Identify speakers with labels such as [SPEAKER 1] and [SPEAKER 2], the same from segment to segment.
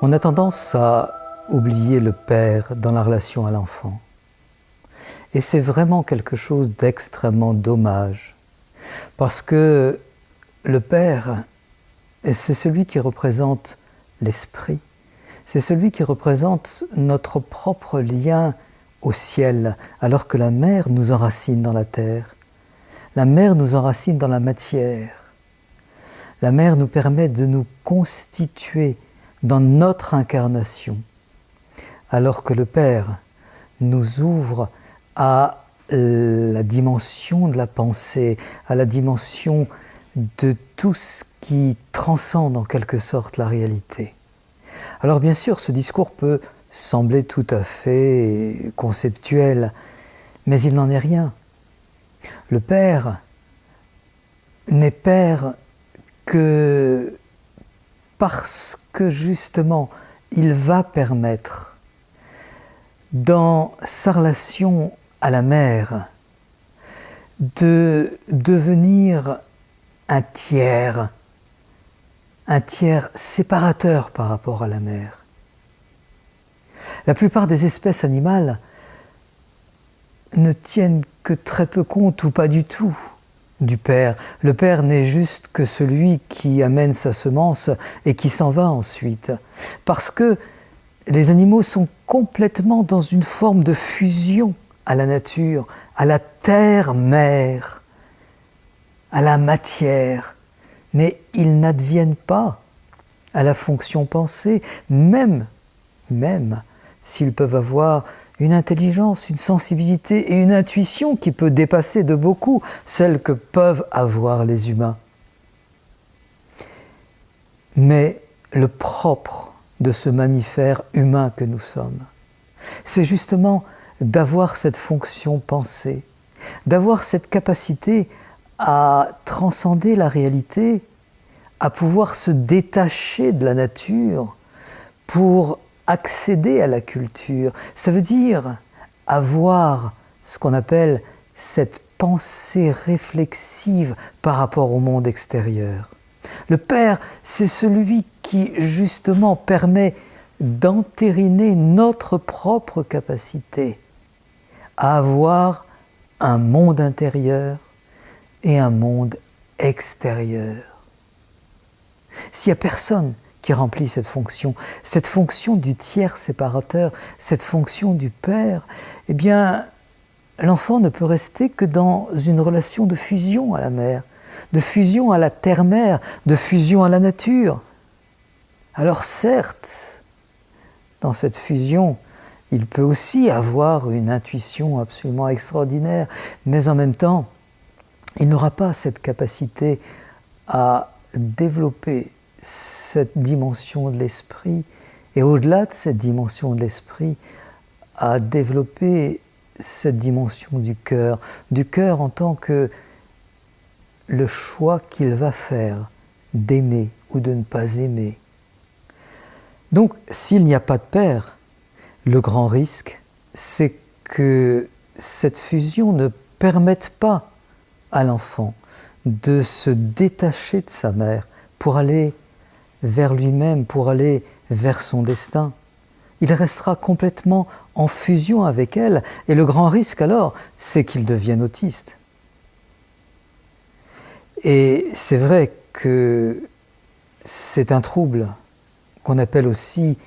[SPEAKER 1] On a tendance à oublier le père dans la relation à l'enfant. Et c'est vraiment quelque chose d'extrêmement dommage. Parce que le père, c'est celui qui représente l'esprit. C'est celui qui représente notre propre lien au ciel, alors que la mère nous enracine dans la terre. La mère nous enracine dans la matière. La mère nous permet de nous constituer dans notre incarnation, alors que le Père nous ouvre à la dimension de la pensée, à la dimension de tout ce qui transcende en quelque sorte la réalité. Alors bien sûr, ce discours peut sembler tout à fait conceptuel, mais il n'en est rien. Le Père n'est Père que parce que justement, il va permettre, dans sa relation à la mère, de devenir un tiers séparateur par rapport à la mère. La plupart des espèces animales ne tiennent que très peu compte ou pas du tout du père. Le père n'est juste que celui qui amène sa semence et qui s'en va ensuite. Parce que les animaux sont complètement dans une forme de fusion à la nature, à la terre-mère, à la matière. Mais ils n'adviennent pas à la fonction pensée, même s'ils peuvent avoir une intelligence, une sensibilité et une intuition qui peut dépasser de beaucoup celles que peuvent avoir les humains. Mais le propre de ce mammifère humain que nous sommes, c'est justement d'avoir cette fonction pensée, d'avoir cette capacité à transcender la réalité, à pouvoir se détacher de la nature pour accéder à la culture. Ça veut dire avoir ce qu'on appelle cette pensée réflexive par rapport au monde extérieur. Le Père, c'est celui qui justement permet d'entériner notre propre capacité à avoir un monde intérieur et un monde extérieur. S'il n'y a personne qui remplit cette fonction du tiers séparateur, cette fonction du Père, eh bien, l'enfant ne peut rester que dans une relation de fusion à la mère, de fusion à la terre-mère, de fusion à la nature. Alors certes, dans cette fusion, il peut aussi avoir une intuition absolument extraordinaire, mais en même temps, il n'aura pas cette capacité à développer cette dimension de l'esprit, et au-delà de cette dimension de l'esprit, à développer cette dimension du cœur en tant que le choix qu'il va faire d'aimer ou de ne pas aimer. Donc, s'il n'y a pas de père, le grand risque, c'est que cette fusion ne permette pas à l'enfant de se détacher de sa mère pour aller vers lui-même, pour aller vers son destin. Il restera complètement en fusion avec elle, et le grand risque alors, c'est qu'il devienne autiste. Et c'est vrai que c'est un trouble qu'on appelle aussi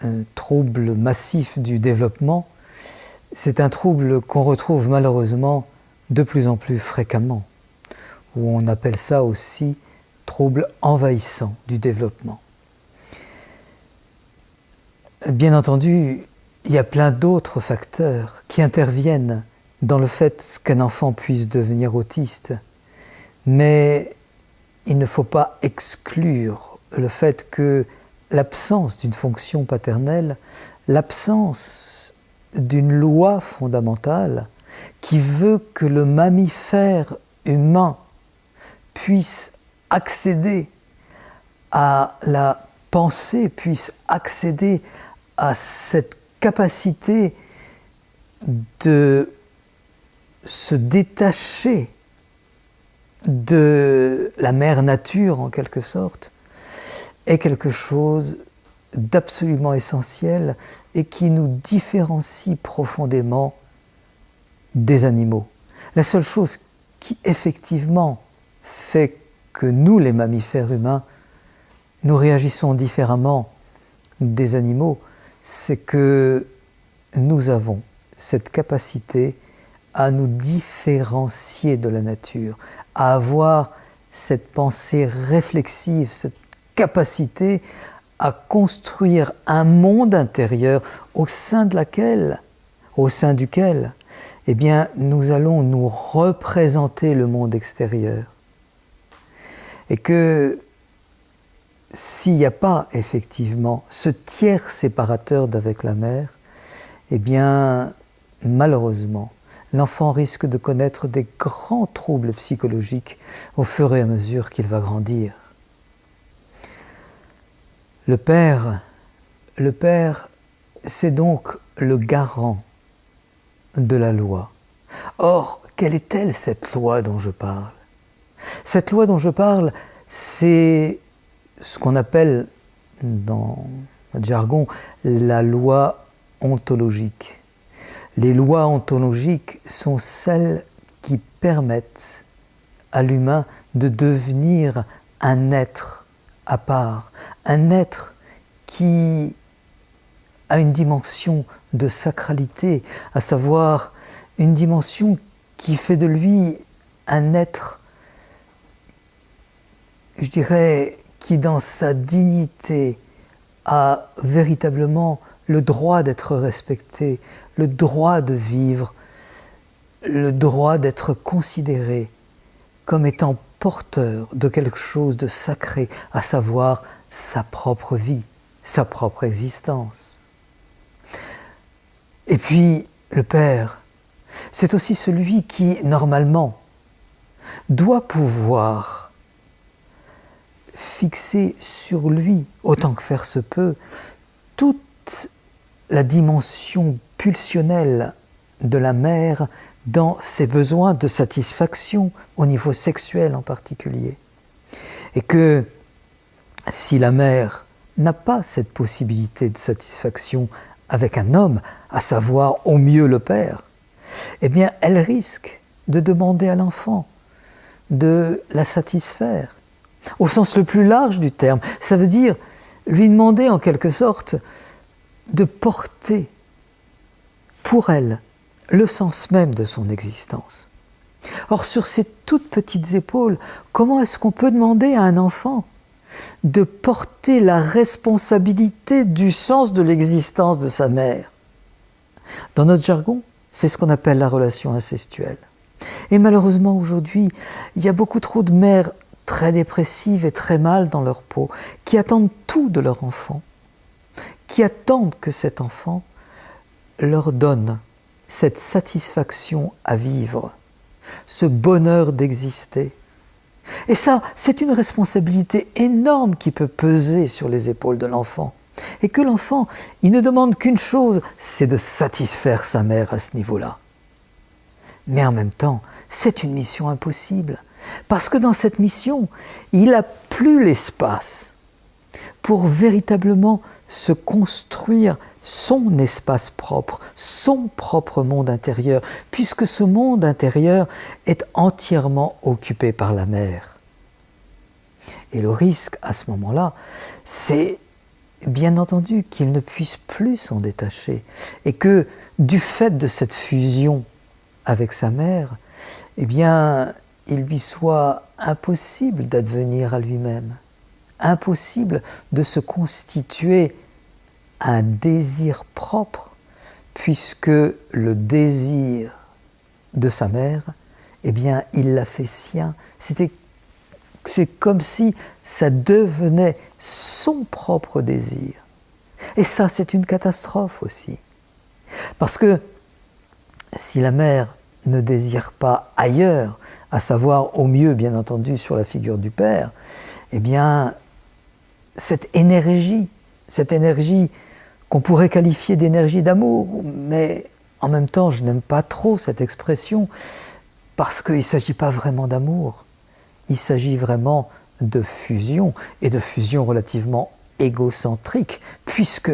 [SPEAKER 1] un trouble massif du développement. C'est un trouble qu'on retrouve malheureusement de plus en plus fréquemment, où on appelle ça aussi trouble envahissant du développement. Bien entendu, il y a plein d'autres facteurs qui interviennent dans le fait qu'un enfant puisse devenir autiste, mais il ne faut pas exclure le fait que l'absence d'une fonction paternelle, l'absence d'une loi fondamentale qui veut que le mammifère humain puisse accéder à la pensée, puisse accéder à cette capacité de se détacher de la mère nature en quelque sorte, est quelque chose d'absolument essentiel et qui nous différencie profondément des animaux. La seule chose qui effectivement fait que nous, les mammifères humains, nous réagissons différemment des animaux, c'est que nous avons cette capacité à nous différencier de la nature, à avoir cette pensée réflexive, cette capacité à construire un monde intérieur au sein duquel, eh bien, nous allons nous représenter le monde extérieur. Et que s'il n'y a pas effectivement ce tiers séparateur d'avec la mère, eh bien, malheureusement, l'enfant risque de connaître des grands troubles psychologiques au fur et à mesure qu'il va grandir. Le père, c'est donc le garant de la loi. Or, quelle est-elle cette loi dont je parle ? Cette loi dont je parle, c'est ce qu'on appelle dans notre jargon la loi ontologique. Les lois ontologiques sont celles qui permettent à l'humain de devenir un être à part, un être qui a une dimension de sacralité, à savoir une dimension qui fait de lui un être, je dirais, qui dans sa dignité a véritablement le droit d'être respecté, le droit de vivre, le droit d'être considéré comme étant porteur de quelque chose de sacré, à savoir sa propre vie, sa propre existence. Et puis, le Père, c'est aussi celui qui, normalement, doit pouvoir fixer sur lui, autant que faire se peut, toute la dimension pulsionnelle de la mère dans ses besoins de satisfaction au niveau sexuel en particulier. Et que si la mère n'a pas cette possibilité de satisfaction avec un homme, à savoir au mieux le père, eh bien elle risque de demander à l'enfant de la satisfaire, au sens le plus large du terme. Ça veut dire lui demander en quelque sorte de porter pour elle le sens même de son existence. Or, sur ces toutes petites épaules, comment est-ce qu'on peut demander à un enfant de porter la responsabilité du sens de l'existence de sa mère ? Dans notre jargon, c'est ce qu'on appelle la relation incestuelle. Et malheureusement, aujourd'hui, il y a beaucoup trop de mères très dépressives et très mal dans leur peau, qui attendent tout de leur enfant, qui attendent que cet enfant leur donne cette satisfaction à vivre, ce bonheur d'exister. Et ça, c'est une responsabilité énorme qui peut peser sur les épaules de l'enfant. Et que l'enfant, il ne demande qu'une chose, c'est de satisfaire sa mère à ce niveau-là. Mais en même temps, c'est une mission impossible. Parce que dans cette mission, il n'a plus l'espace pour véritablement se construire son espace propre, son propre monde intérieur, puisque ce monde intérieur est entièrement occupé par la mère. Et le risque à ce moment-là, c'est bien entendu qu'il ne puisse plus s'en détacher, et que du fait de cette fusion avec sa mère, eh bien, il lui soit impossible d'advenir à lui-même, impossible de se constituer un désir propre, puisque le désir de sa mère, eh bien, il l'a fait sien. C'est comme si ça devenait son propre désir. Et ça, c'est une catastrophe aussi. Parce que si la mère ne désire pas ailleurs, à savoir au mieux, bien entendu, sur la figure du père, eh bien, cette énergie qu'on pourrait qualifier d'énergie d'amour, mais en même temps, je n'aime pas trop cette expression, parce qu'il ne s'agit pas vraiment d'amour, il s'agit vraiment de fusion, et de fusion relativement égocentrique, puisque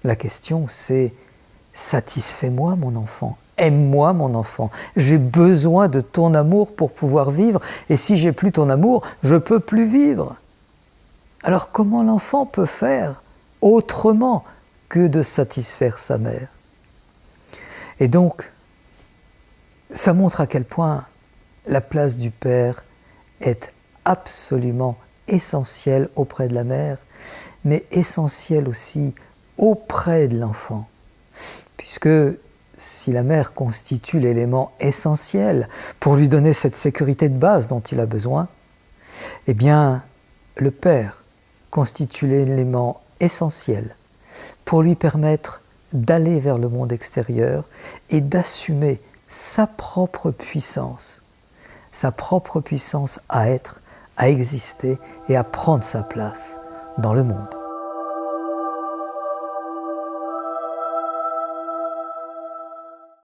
[SPEAKER 1] la question c'est « satisfais-moi mon enfant ». Aime-moi mon enfant, j'ai besoin de ton amour pour pouvoir vivre, et si j'ai plus ton amour, je ne peux plus vivre. Alors comment l'enfant peut faire autrement que de satisfaire sa mère? Et donc, ça montre à quel point la place du père est absolument essentielle auprès de la mère, mais essentielle aussi auprès de l'enfant, puisque si la mère constitue l'élément essentiel pour lui donner cette sécurité de base dont il a besoin, eh bien, le père constitue l'élément essentiel pour lui permettre d'aller vers le monde extérieur et d'assumer sa propre puissance à être, à exister et à prendre sa place dans le monde.